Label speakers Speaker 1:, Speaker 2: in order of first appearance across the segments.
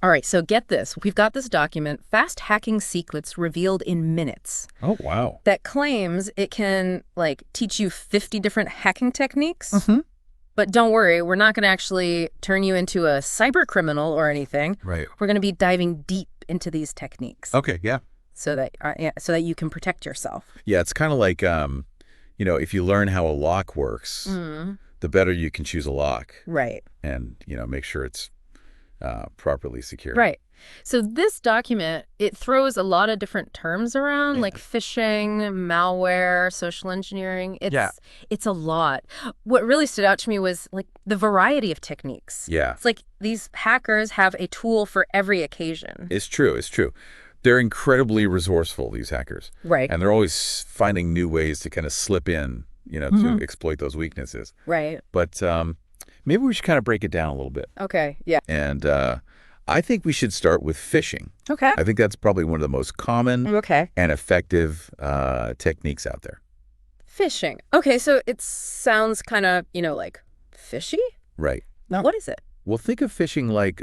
Speaker 1: All right, so get this. We've got this document, Fast Hacking Secrets Revealed in Minutes,
Speaker 2: Oh, wow.
Speaker 1: that claims it can, like, teach you 50 different hacking techniques. But don't worry, we're not going to actually turn you into a cyber criminal or anything.
Speaker 2: Right.
Speaker 1: We're going to be diving deep into these techniques
Speaker 2: Okay, yeah.
Speaker 1: so that you can protect yourself.
Speaker 2: Yeah, it's kind of like, if you learn how a lock works, the better you can choose a lock.
Speaker 1: Right.
Speaker 2: And, make sure it's properly secure.
Speaker 1: Right. So this document, it throws a lot of different terms around, like phishing, malware, social engineering. It's a lot. What really stood out to me was like the variety of techniques.
Speaker 2: Yeah.
Speaker 1: It's like these hackers have a tool for every occasion.
Speaker 2: It's true. It's true. They're incredibly resourceful, these hackers.
Speaker 1: Right.
Speaker 2: And they're always finding new ways to kind of slip in, to exploit those weaknesses.
Speaker 1: Right.
Speaker 2: But maybe we should kind of break it down a little bit.
Speaker 1: Okay. Yeah.
Speaker 2: And I think we should start with phishing.
Speaker 1: Okay.
Speaker 2: I think that's probably one of the most common and effective techniques out there.
Speaker 1: Phishing. Okay, so it sounds kind of, like fishy?
Speaker 2: Right.
Speaker 1: Now, what is it?
Speaker 2: Well, think of phishing like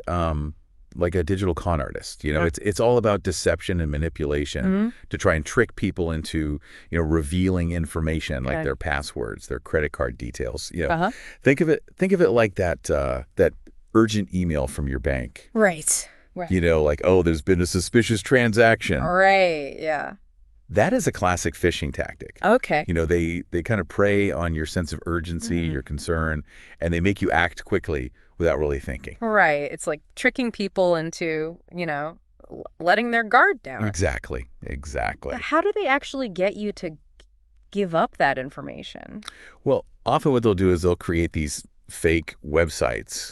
Speaker 2: a digital con artist. It's all about deception and manipulation to try and trick people into, revealing information like their passwords, their credit card details. Think of it like that urgent email from your bank.
Speaker 1: Right.
Speaker 2: Like, oh, there's been a suspicious transaction.
Speaker 1: Right, yeah.
Speaker 2: That is a classic phishing tactic.
Speaker 1: Okay.
Speaker 2: They kind of prey on your sense of urgency, your concern, and they make you act quickly without really thinking.
Speaker 1: Right. It's like tricking people into, letting their guard down.
Speaker 2: Exactly.
Speaker 1: But how do they actually get you to give up that information?
Speaker 2: Well, often what they'll do is they'll create these fake websites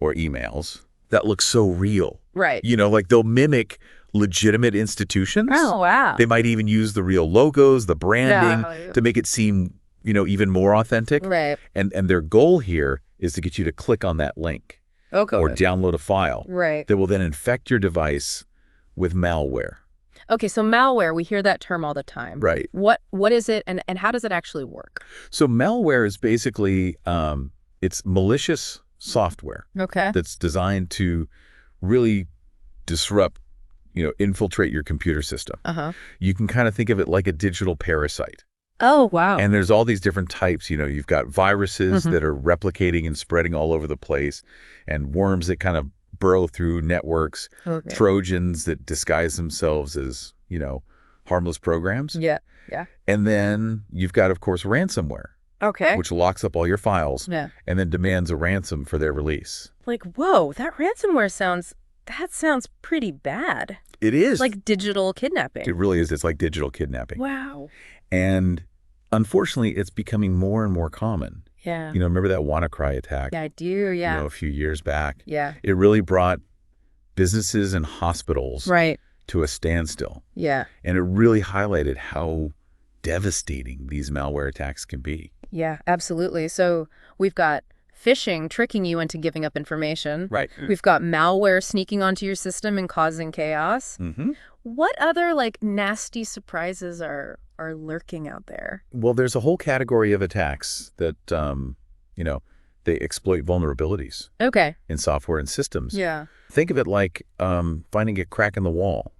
Speaker 2: or emails that look so real.
Speaker 1: Right.
Speaker 2: Like they'll mimic legitimate institutions.
Speaker 1: Oh, wow.
Speaker 2: They might even use the real logos, the branding to make it seem, even more authentic.
Speaker 1: Right.
Speaker 2: And their goal here is to get you to click on that link or download a file that will then infect your device with malware.
Speaker 1: Okay, so malware, we hear that term all the time.
Speaker 2: Right.
Speaker 1: What is it and how does it actually work?
Speaker 2: So malware is basically it's malicious software that's designed to really disrupt, infiltrate your computer system. You can kind of think of it like a digital parasite.
Speaker 1: Oh, wow.
Speaker 2: And there's all these different types. You've got viruses that are replicating and spreading all over the place, and worms that kind of burrow through networks, Trojans that disguise themselves as, harmless programs.
Speaker 1: Yeah.
Speaker 2: And then you've got, of course, ransomware. Which locks up all your files and then demands a ransom for their release.
Speaker 1: Like, whoa, that ransomware sounds pretty bad.
Speaker 2: It is.
Speaker 1: Like digital kidnapping.
Speaker 2: It really is. It's like digital kidnapping.
Speaker 1: Wow.
Speaker 2: And unfortunately, it's becoming more and more common.
Speaker 1: Yeah.
Speaker 2: Remember that WannaCry attack?
Speaker 1: Yeah, I do, yeah.
Speaker 2: A few years back.
Speaker 1: Yeah.
Speaker 2: It really brought businesses and hospitals to a standstill.
Speaker 1: Yeah.
Speaker 2: And it really highlighted how devastating these malware attacks can be.
Speaker 1: Yeah, absolutely. So we've got phishing, tricking you into giving up information.
Speaker 2: Right.
Speaker 1: We've got malware sneaking onto your system and causing chaos. What other, nasty surprises are lurking out there?
Speaker 2: Well, there's a whole category of attacks that, they exploit vulnerabilities in software and systems.
Speaker 1: Yeah.
Speaker 2: Think of it like finding a crack in the wall.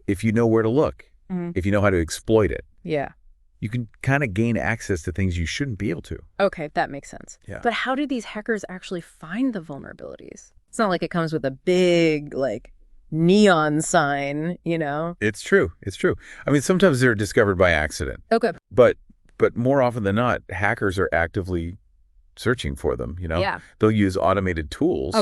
Speaker 2: If you know where to look, if you know how to exploit it.
Speaker 1: Yeah.
Speaker 2: You can kind of gain access to things you shouldn't be able to.
Speaker 1: Okay, that makes sense.
Speaker 2: Yeah.
Speaker 1: But how do these hackers actually find the vulnerabilities? It's not like it comes with a big, neon sign,
Speaker 2: It's true. It's true. I mean, sometimes they're discovered by accident.
Speaker 1: Okay.
Speaker 2: But more often than not, hackers are actively searching for them,
Speaker 1: Yeah.
Speaker 2: They'll use automated tools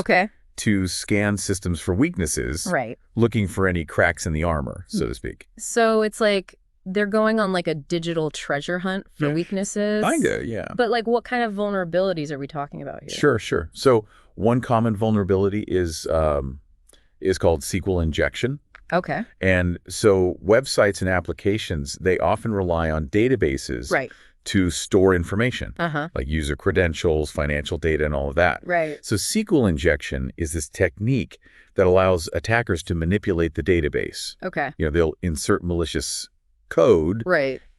Speaker 1: to
Speaker 2: scan systems for weaknesses.
Speaker 1: Right.
Speaker 2: Looking for any cracks in the armor, so to speak.
Speaker 1: So it's like they're going on a digital treasure hunt for weaknesses.
Speaker 2: Kinda, yeah.
Speaker 1: But what kind of vulnerabilities are we talking about here?
Speaker 2: Sure. So one common vulnerability is called SQL injection.
Speaker 1: Okay.
Speaker 2: And so websites and applications, they often rely on databases to store information, like user credentials, financial data, and all of that.
Speaker 1: Right.
Speaker 2: So SQL injection is this technique that allows attackers to manipulate the database.
Speaker 1: Okay.
Speaker 2: They'll insert malicious code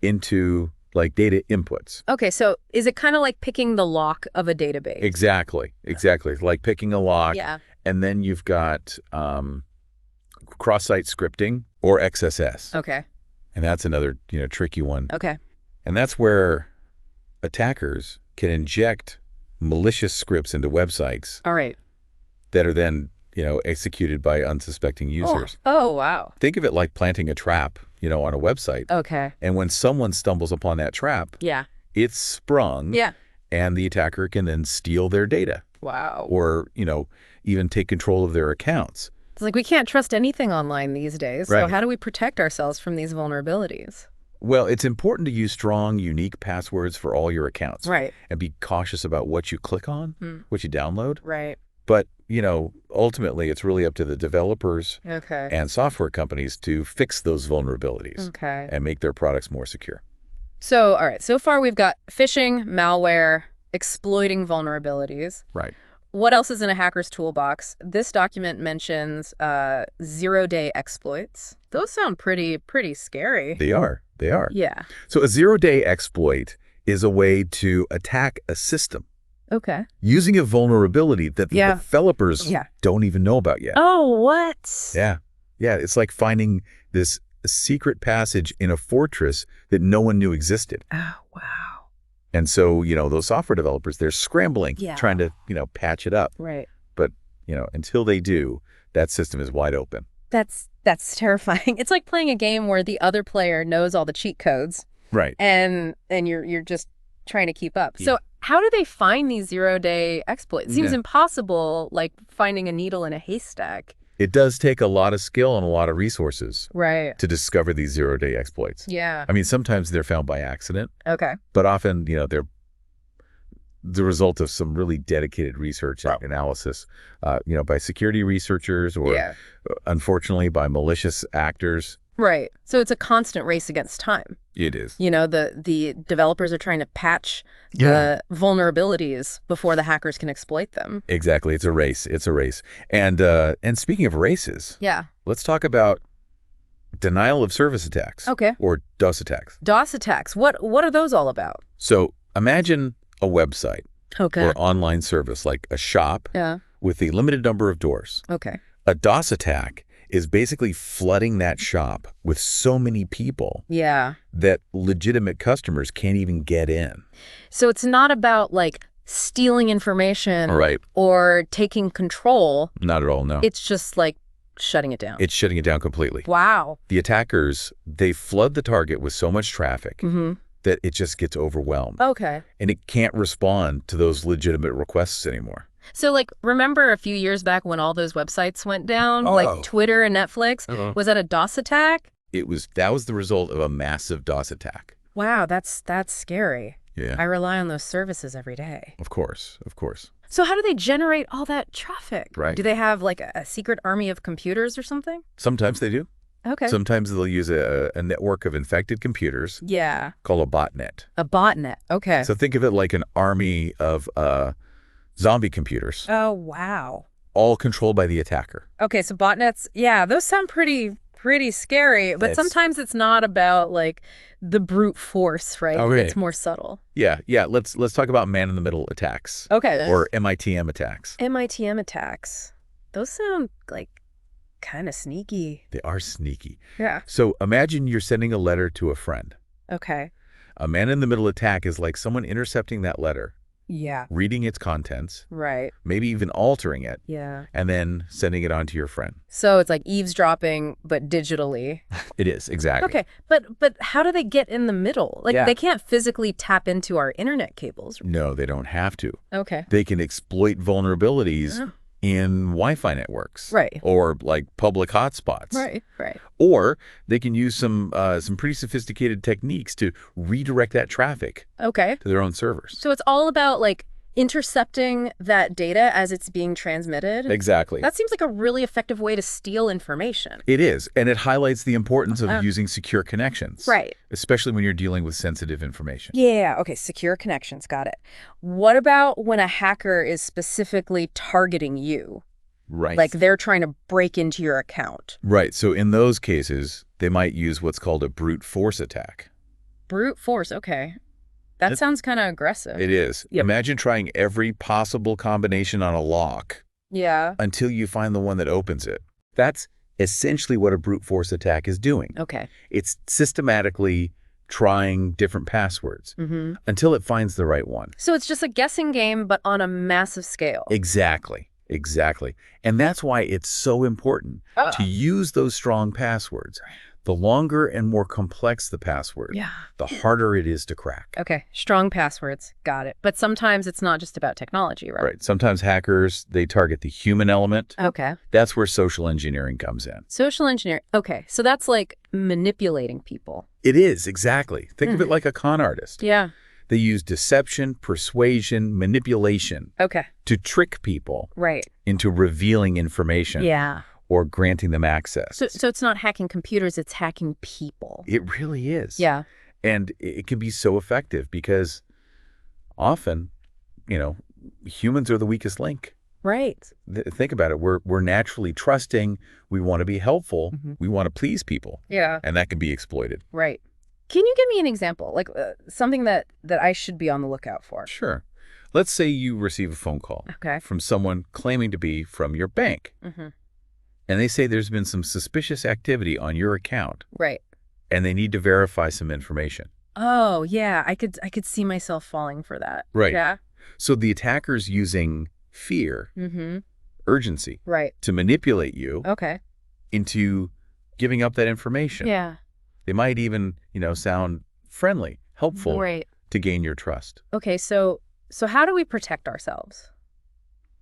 Speaker 2: into data inputs.
Speaker 1: Okay, so is it kind of like picking the lock of a database?
Speaker 2: Exactly. Like picking a lock.
Speaker 1: Yeah.
Speaker 2: And then you've got cross-site scripting or XSS.
Speaker 1: Okay.
Speaker 2: And that's another, tricky one.
Speaker 1: Okay.
Speaker 2: And that's where attackers can inject malicious scripts into websites.
Speaker 1: All right.
Speaker 2: That are then, executed by unsuspecting users.
Speaker 1: Oh, wow.
Speaker 2: Think of it like planting a trap, on a website.
Speaker 1: Okay.
Speaker 2: And when someone stumbles upon that trap,
Speaker 1: yeah,
Speaker 2: it's sprung.
Speaker 1: Yeah.
Speaker 2: And the attacker can then steal their data.
Speaker 1: Wow.
Speaker 2: Or, even take control of their accounts.
Speaker 1: It's like we can't trust anything online these days.
Speaker 2: Right.
Speaker 1: So how do we protect ourselves from these vulnerabilities?
Speaker 2: Well, it's important to use strong, unique passwords for all your accounts.
Speaker 1: Right.
Speaker 2: And be cautious about what you click on, what you download.
Speaker 1: Right.
Speaker 2: But, ultimately, it's really up to the developers and software companies to fix those vulnerabilities and make their products more secure.
Speaker 1: So, all right, so far we've got phishing, malware, exploiting vulnerabilities.
Speaker 2: Right.
Speaker 1: What else is in a hacker's toolbox? This document mentions zero-day exploits. Those sound pretty scary.
Speaker 2: They are.
Speaker 1: Yeah.
Speaker 2: So a zero-day exploit is a way to attack a system.
Speaker 1: Okay.
Speaker 2: Using a vulnerability that the developers don't even know about yet.
Speaker 1: Oh, what?
Speaker 2: Yeah. Yeah, it's like finding this secret passage in a fortress that no one knew existed.
Speaker 1: Oh, wow.
Speaker 2: And so, those software developers, they're scrambling, trying to, patch it up.
Speaker 1: Right.
Speaker 2: But, until they do, that system is wide open.
Speaker 1: That's terrifying. It's like playing a game where the other player knows all the cheat codes.
Speaker 2: Right.
Speaker 1: And you're just trying to keep up. So how do they find these zero-day exploits? It seems impossible, like finding a needle in a haystack.
Speaker 2: It does take a lot of skill and a lot of resources
Speaker 1: to
Speaker 2: discover these zero-day exploits.
Speaker 1: Yeah.
Speaker 2: I mean, sometimes they're found by accident.
Speaker 1: Okay.
Speaker 2: But often, they're the result of some really dedicated research and analysis, by security researchers or, unfortunately, by malicious actors.
Speaker 1: Right. So it's a constant race against time.
Speaker 2: It is.
Speaker 1: The developers are trying to patch the vulnerabilities before the hackers can exploit them.
Speaker 2: Exactly. It's a race. And speaking of races, let's talk about denial of service attacks.
Speaker 1: Okay.
Speaker 2: Or DOS attacks.
Speaker 1: DOS attacks. What are those all about?
Speaker 2: So imagine a website
Speaker 1: or
Speaker 2: online service like a shop with a limited number of doors.
Speaker 1: Okay.
Speaker 2: A DOS attack is basically flooding that shop with so many people that legitimate customers can't even get in.
Speaker 1: So it's not about like stealing information or taking control.
Speaker 2: Not at all, no.
Speaker 1: It's just like shutting it down.
Speaker 2: It's shutting it down completely.
Speaker 1: Wow.
Speaker 2: The attackers, they flood the target with so much traffic that it just gets overwhelmed.
Speaker 1: Okay.
Speaker 2: And it can't respond to those legitimate requests anymore.
Speaker 1: So, like, remember a few years back when all those websites went down, like Twitter and Netflix? Was that a DOS attack?
Speaker 2: That was the result of a massive DOS attack.
Speaker 1: Wow, that's scary.
Speaker 2: Yeah.
Speaker 1: I rely on those services every day.
Speaker 2: Of course.
Speaker 1: So how do they generate all that traffic?
Speaker 2: Right.
Speaker 1: Do they have, like, a secret army of computers or something?
Speaker 2: Sometimes they do.
Speaker 1: Okay.
Speaker 2: Sometimes they'll use a network of infected computers.
Speaker 1: Yeah.
Speaker 2: Called a botnet.
Speaker 1: A botnet. Okay.
Speaker 2: So think of it like an army of zombie computers.
Speaker 1: Oh, wow.
Speaker 2: All controlled by the attacker.
Speaker 1: Okay, so botnets, those sound pretty scary, but sometimes it's not about like the brute force, right?
Speaker 2: Okay.
Speaker 1: It's more subtle.
Speaker 2: Yeah. Let's talk about man-in-the-middle attacks.
Speaker 1: Okay.
Speaker 2: Or MITM attacks.
Speaker 1: MITM attacks. Those sound like kind of sneaky.
Speaker 2: They are sneaky.
Speaker 1: Yeah.
Speaker 2: So imagine you're sending a letter to a friend.
Speaker 1: Okay.
Speaker 2: A man-in-the-middle attack is like someone intercepting that letter.
Speaker 1: Yeah.
Speaker 2: Reading its contents.
Speaker 1: Right.
Speaker 2: Maybe even altering it.
Speaker 1: Yeah.
Speaker 2: And then sending it on to your friend.
Speaker 1: So it's like eavesdropping, but digitally.
Speaker 2: It is, exactly.
Speaker 1: Okay. But how do they get in the middle? Like they can't physically tap into our internet cables.
Speaker 2: No, they don't have to.
Speaker 1: Okay.
Speaker 2: They can exploit vulnerabilities in Wi-Fi networks.
Speaker 1: Right.
Speaker 2: Or like public hotspots.
Speaker 1: Right.
Speaker 2: Or they can use some pretty sophisticated techniques to redirect that traffic
Speaker 1: to
Speaker 2: their own servers.
Speaker 1: So it's all about like intercepting that data as it's being transmitted.
Speaker 2: Exactly.
Speaker 1: That seems like a really effective way to steal information.
Speaker 2: It is. And it highlights the importance of using secure connections.
Speaker 1: Right.
Speaker 2: Especially when you're dealing with sensitive information.
Speaker 1: Yeah. Okay. Secure connections. Got it. What about when a hacker is specifically targeting you?
Speaker 2: Right.
Speaker 1: Like they're trying to break into your account.
Speaker 2: Right. So in those cases, they might use what's called a brute force attack.
Speaker 1: Brute force. Okay. That sounds kind of aggressive.
Speaker 2: It is.
Speaker 1: Yep.
Speaker 2: Imagine trying every possible combination on a lock
Speaker 1: Yeah.
Speaker 2: until you find the one that opens it. That's essentially what a brute force attack is doing.
Speaker 1: Okay.
Speaker 2: It's systematically trying different passwords until it finds the right one.
Speaker 1: So it's just a guessing game, but on a massive scale.
Speaker 2: Exactly. Exactly. And that's why it's so important to use those strong passwords. The longer and more complex the password, the harder it is to crack.
Speaker 1: Okay. Strong passwords. Got it. But sometimes it's not just about technology, right?
Speaker 2: Right. Sometimes hackers, they target the human element.
Speaker 1: Okay.
Speaker 2: That's where social engineering comes in.
Speaker 1: Social engineering. Okay. So that's like manipulating people.
Speaker 2: It is, exactly. Think of it like a con artist.
Speaker 1: Yeah.
Speaker 2: They use deception, persuasion, manipulation
Speaker 1: Okay.
Speaker 2: to trick people
Speaker 1: Right.
Speaker 2: into revealing information
Speaker 1: Yeah.
Speaker 2: or granting them access.
Speaker 1: So it's not hacking computers, it's hacking people.
Speaker 2: It really is.
Speaker 1: Yeah.
Speaker 2: And it can be so effective because often, humans are the weakest link.
Speaker 1: Right.
Speaker 2: Think about it. We're naturally trusting. We want to be helpful. We want to please people.
Speaker 1: Yeah.
Speaker 2: And that can be exploited.
Speaker 1: Right. Can you give me an example? Like something that I should be on the lookout for?
Speaker 2: Sure. Let's say you receive a phone call from someone claiming to be from your bank. And they say there's been some suspicious activity on your account.
Speaker 1: Right.
Speaker 2: And they need to verify some information.
Speaker 1: Oh, yeah. I could see myself falling for that.
Speaker 2: Right.
Speaker 1: Yeah.
Speaker 2: So the attacker's using fear, urgency,
Speaker 1: right,
Speaker 2: to manipulate you into giving up that information.
Speaker 1: Yeah.
Speaker 2: They might even, sound friendly, helpful
Speaker 1: Right.
Speaker 2: to gain your trust.
Speaker 1: Okay, so how do we protect ourselves?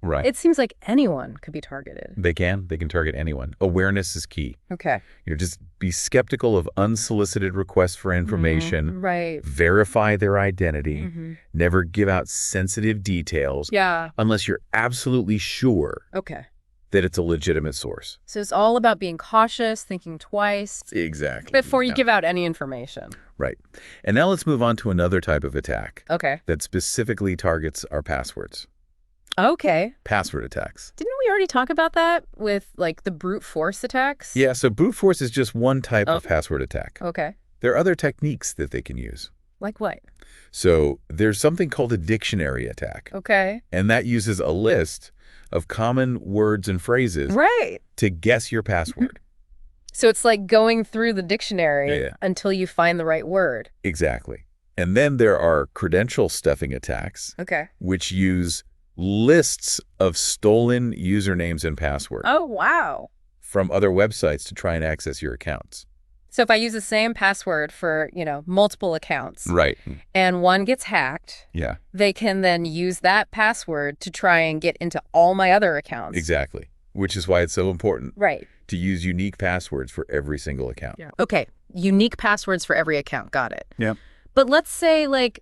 Speaker 2: Right.
Speaker 1: It seems like anyone could be targeted.
Speaker 2: They can target anyone. Awareness is key.
Speaker 1: Okay.
Speaker 2: Just be skeptical of unsolicited requests for information.
Speaker 1: Right.
Speaker 2: Verify their identity. Never give out sensitive details.
Speaker 1: Yeah.
Speaker 2: Unless you're absolutely sure
Speaker 1: Okay.
Speaker 2: that it's a legitimate source.
Speaker 1: So it's all about being cautious, thinking twice.
Speaker 2: Exactly.
Speaker 1: Before you give out any information.
Speaker 2: Right. And now let's move on to another type of attack.
Speaker 1: Okay.
Speaker 2: That specifically targets our passwords.
Speaker 1: Okay.
Speaker 2: Password attacks.
Speaker 1: Didn't we already talk about that with like the brute force attacks?
Speaker 2: Yeah, so brute force is just one type of password attack.
Speaker 1: Okay.
Speaker 2: There are other techniques that they can use.
Speaker 1: Like what?
Speaker 2: So there's something called a dictionary attack.
Speaker 1: Okay.
Speaker 2: And that uses a list of common words and phrases to guess your password.
Speaker 1: So it's like going through the dictionary until you find the right word.
Speaker 2: Exactly. And then there are credential stuffing attacks, which use lists of stolen usernames and passwords.
Speaker 1: Oh, wow.
Speaker 2: From other websites to try and access your accounts.
Speaker 1: So if I use the same password for, multiple accounts.
Speaker 2: Right.
Speaker 1: And one gets hacked.
Speaker 2: Yeah.
Speaker 1: They can then use that password to try and get into all my other accounts.
Speaker 2: Exactly. Which is why it's so important.
Speaker 1: Right.
Speaker 2: To use unique passwords for every single account.
Speaker 1: Yeah. Okay. Unique passwords for every account. Got it.
Speaker 2: Yeah.
Speaker 1: But let's say like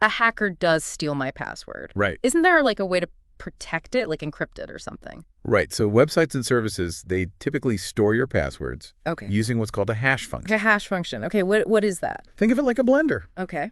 Speaker 1: a hacker does steal my password.
Speaker 2: Right.
Speaker 1: Isn't there like a way to protect it, like encrypt it or something?
Speaker 2: Right. So websites and services, they typically store your passwords using what's called a hash function.
Speaker 1: A hash function. Okay. What is that?
Speaker 2: Think of it like a blender.
Speaker 1: Okay.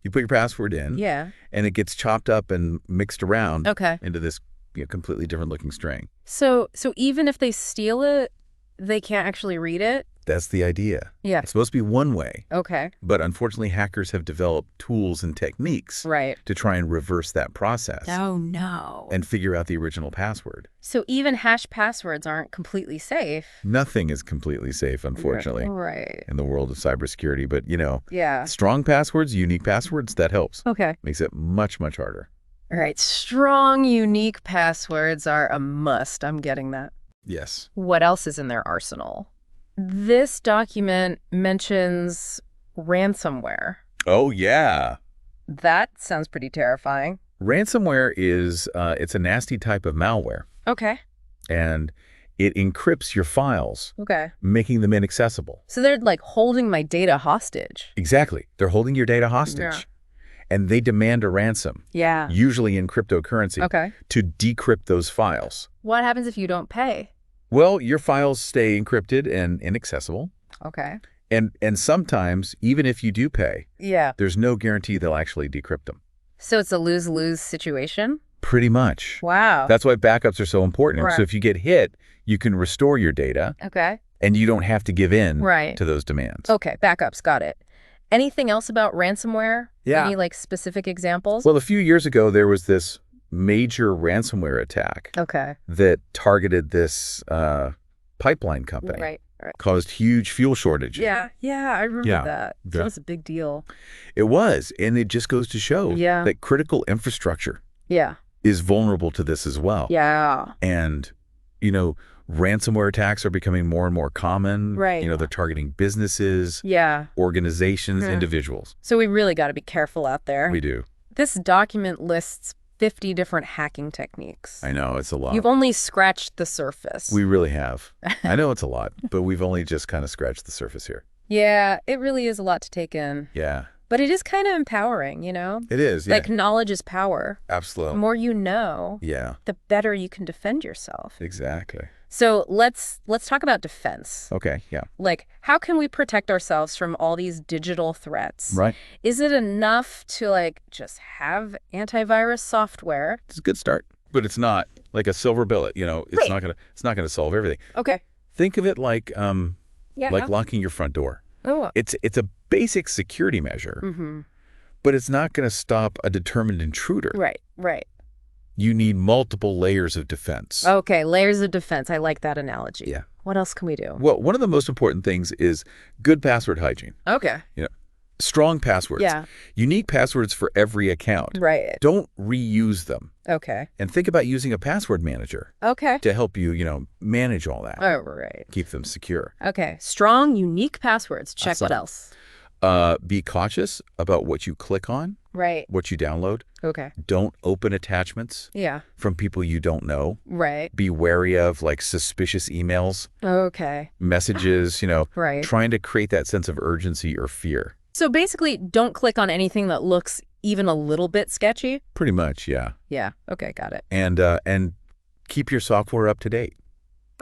Speaker 2: You put your password in.
Speaker 1: Yeah.
Speaker 2: And it gets chopped up and mixed around into this completely different looking string.
Speaker 1: So even if they steal it, they can't actually read it?
Speaker 2: That's the idea.
Speaker 1: Yeah.
Speaker 2: It's supposed to be one way.
Speaker 1: Okay.
Speaker 2: But unfortunately, hackers have developed tools and techniques to try and reverse that process.
Speaker 1: Oh, no.
Speaker 2: And figure out the original password.
Speaker 1: So even hash passwords aren't completely safe.
Speaker 2: Nothing is completely safe, unfortunately.
Speaker 1: Right.
Speaker 2: In the world of cybersecurity. But, strong passwords, unique passwords, that helps.
Speaker 1: Okay.
Speaker 2: Makes it much, much harder.
Speaker 1: All right. Strong, unique passwords are a must. I'm getting that.
Speaker 2: Yes.
Speaker 1: What else is in their arsenal? This document mentions ransomware.
Speaker 2: Oh, yeah.
Speaker 1: That sounds pretty terrifying.
Speaker 2: Ransomware is, it's a nasty type of malware.
Speaker 1: Okay.
Speaker 2: And it encrypts your files.
Speaker 1: Okay.
Speaker 2: Making them inaccessible.
Speaker 1: So they're like holding my data hostage.
Speaker 2: Exactly. They're holding your data hostage.
Speaker 1: Yeah.
Speaker 2: And they demand a ransom.
Speaker 1: Yeah.
Speaker 2: Usually in cryptocurrency. To decrypt those files.
Speaker 1: What happens if you don't pay?
Speaker 2: Well, your files stay encrypted and inaccessible.
Speaker 1: Okay.
Speaker 2: And sometimes, even if you do pay, there's no guarantee they'll actually decrypt them.
Speaker 1: So it's a lose-lose situation?
Speaker 2: Pretty much.
Speaker 1: Wow.
Speaker 2: That's why backups are so important.
Speaker 1: Right.
Speaker 2: So if you get hit, you can restore your data.
Speaker 1: Okay.
Speaker 2: And you don't have to give in to those demands.
Speaker 1: Okay, backups, got it. Anything else about ransomware?
Speaker 2: Yeah.
Speaker 1: Any like specific examples?
Speaker 2: Well, a few years ago, there was this major ransomware attack
Speaker 1: Okay.
Speaker 2: that targeted this pipeline company.
Speaker 1: Right.
Speaker 2: Caused huge fuel shortages.
Speaker 1: Yeah, I remember that. So
Speaker 2: Yeah.
Speaker 1: it was a big deal.
Speaker 2: It was, and it just goes to show
Speaker 1: Yeah.
Speaker 2: that critical infrastructure
Speaker 1: Yeah.
Speaker 2: is vulnerable to this as well.
Speaker 1: Yeah.
Speaker 2: And, ransomware attacks are becoming more and more common.
Speaker 1: Right.
Speaker 2: They're targeting businesses,
Speaker 1: Yeah.
Speaker 2: organizations, individuals.
Speaker 1: So we really got to be careful out there.
Speaker 2: We do.
Speaker 1: This document lists 50 different hacking techniques.
Speaker 2: I know, it's a lot.
Speaker 1: You've only scratched the surface.
Speaker 2: We really have. I know it's a lot, but we've only just kind of scratched the surface here.
Speaker 1: Yeah, it really is a lot to take in.
Speaker 2: Yeah.
Speaker 1: But it is kind of empowering, you know?
Speaker 2: It is, yeah.
Speaker 1: Like, knowledge is power.
Speaker 2: Absolutely.
Speaker 1: The more you know,
Speaker 2: Yeah.
Speaker 1: the better you can defend yourself.
Speaker 2: Exactly.
Speaker 1: So let's talk about defense.
Speaker 2: Okay, yeah.
Speaker 1: Like, how can we protect ourselves from all these digital threats?
Speaker 2: Right.
Speaker 1: Is it enough to, just have antivirus software?
Speaker 2: It's a good start, but it's not like a silver bullet, it's
Speaker 1: Right.
Speaker 2: not gonna solve everything.
Speaker 1: Okay.
Speaker 2: Think of it like
Speaker 1: Yeah.
Speaker 2: locking your front door.
Speaker 1: Oh.
Speaker 2: It's a basic security measure,
Speaker 1: Mm-hmm.
Speaker 2: but it's not going to stop a determined intruder.
Speaker 1: Right.
Speaker 2: You need multiple layers of defense.
Speaker 1: Okay, layers of defense. I like that analogy.
Speaker 2: Yeah.
Speaker 1: What else can we do?
Speaker 2: Well, one of the most important things is good password hygiene.
Speaker 1: Okay.
Speaker 2: Strong passwords.
Speaker 1: Yeah.
Speaker 2: Unique passwords for every account.
Speaker 1: Right.
Speaker 2: Don't reuse them.
Speaker 1: Okay.
Speaker 2: And think about using a password manager
Speaker 1: Okay.
Speaker 2: to help you, manage all that.
Speaker 1: Oh, right.
Speaker 2: Keep them secure.
Speaker 1: Okay. Strong, unique passwords. Check what else?
Speaker 2: Be cautious about what you click on,
Speaker 1: Right.
Speaker 2: what you download.
Speaker 1: Okay.
Speaker 2: Don't open attachments
Speaker 1: Yeah.
Speaker 2: from people you don't know.
Speaker 1: Right.
Speaker 2: Be wary of suspicious emails,
Speaker 1: Okay.
Speaker 2: messages,
Speaker 1: Right.
Speaker 2: trying to create that sense of urgency or fear.
Speaker 1: So basically, don't click on anything that looks even a little bit sketchy?
Speaker 2: Pretty much, yeah.
Speaker 1: Yeah. Okay, got it.
Speaker 2: And keep your software up to date.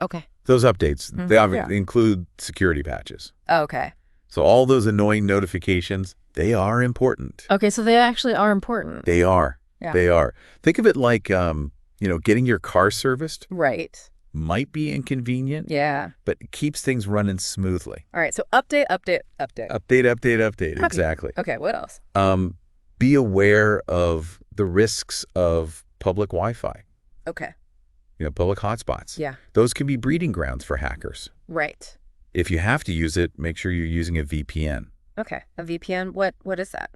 Speaker 1: Okay.
Speaker 2: Those updates, they obviously
Speaker 1: Yeah.
Speaker 2: include security patches.
Speaker 1: Okay.
Speaker 2: So all those annoying notifications, they are important.
Speaker 1: Okay, so they actually are important.
Speaker 2: They are.
Speaker 1: Yeah.
Speaker 2: They are. Think of it like, getting your car serviced
Speaker 1: Right.
Speaker 2: might be inconvenient,
Speaker 1: Yeah.
Speaker 2: but it keeps things running smoothly.
Speaker 1: All right, so update.
Speaker 2: Update. Exactly.
Speaker 1: Okay, what else?
Speaker 2: Be aware of the risks of public Wi-Fi,
Speaker 1: Okay.
Speaker 2: public hotspots.
Speaker 1: Yeah.
Speaker 2: Those can be breeding grounds for hackers.
Speaker 1: Right.
Speaker 2: If you have to use it, make sure you're using a VPN.
Speaker 1: Okay. A VPN, what is that?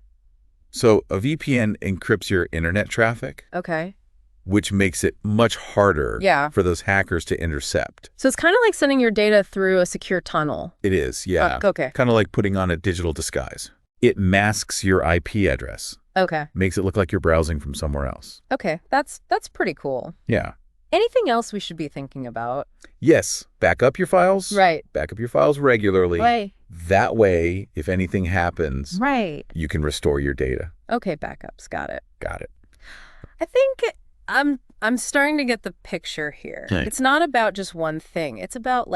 Speaker 2: So a VPN encrypts your internet traffic,
Speaker 1: Okay.
Speaker 2: which makes it much harder
Speaker 1: Yeah.
Speaker 2: for those hackers to intercept.
Speaker 1: So it's kind of like sending your data through a secure tunnel.
Speaker 2: It is, yeah.
Speaker 1: Okay.
Speaker 2: Kind of like putting on a digital disguise. It masks your IP address,
Speaker 1: Okay.
Speaker 2: makes it look like you're browsing from somewhere else.
Speaker 1: Okay. That's pretty cool.
Speaker 2: Yeah.
Speaker 1: Anything else we should be thinking about?
Speaker 2: Yes, back up your files.
Speaker 1: Right.
Speaker 2: Back up your files regularly.
Speaker 1: Right.
Speaker 2: That way, if anything happens,
Speaker 1: Right.
Speaker 2: you can restore your data.
Speaker 1: Okay, backups. Got it.
Speaker 2: Got it.
Speaker 1: I think I'm starting to get the picture here.
Speaker 2: Okay.
Speaker 1: It's not about just one thing. It's about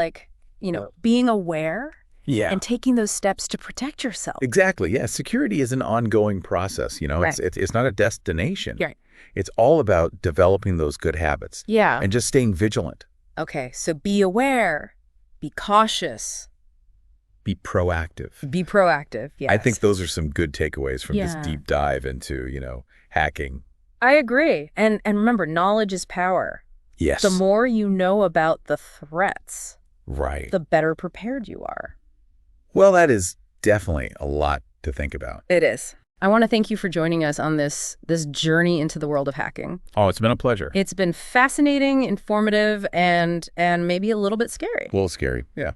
Speaker 1: being aware
Speaker 2: Yeah.
Speaker 1: and taking those steps to protect yourself.
Speaker 2: Exactly. Yeah. Security is an ongoing process.
Speaker 1: Right.
Speaker 2: It's not a destination.
Speaker 1: Right.
Speaker 2: It's all about developing those good habits
Speaker 1: Yeah.
Speaker 2: and just staying vigilant.
Speaker 1: Okay, so be aware, be cautious,
Speaker 2: Be proactive.
Speaker 1: be proactive. Yes.
Speaker 2: I think those are some good takeaways from this
Speaker 1: Yeah.
Speaker 2: deep dive into, hacking.
Speaker 1: I agree. And remember, knowledge is power.
Speaker 2: Yes.
Speaker 1: The more you know about the threats,
Speaker 2: Right.
Speaker 1: the better prepared you are.
Speaker 2: Well, that is definitely a lot to think about.
Speaker 1: It is. I want to thank you for joining us on this journey into the world of hacking.
Speaker 2: Oh, it's been a pleasure.
Speaker 1: It's been fascinating, informative, and maybe a little bit scary.
Speaker 2: A little scary. Yeah.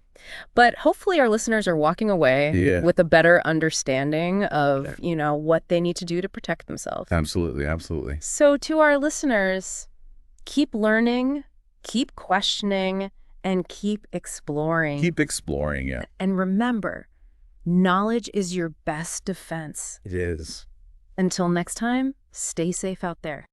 Speaker 1: But hopefully our listeners are walking away with a better understanding of, what they need to do to protect themselves.
Speaker 2: Absolutely. Absolutely.
Speaker 1: So to our listeners, keep learning, keep questioning, and keep exploring.
Speaker 2: Keep exploring. Yeah.
Speaker 1: And remember, knowledge is your best defense.
Speaker 2: It is.
Speaker 1: Until next time, stay safe out there.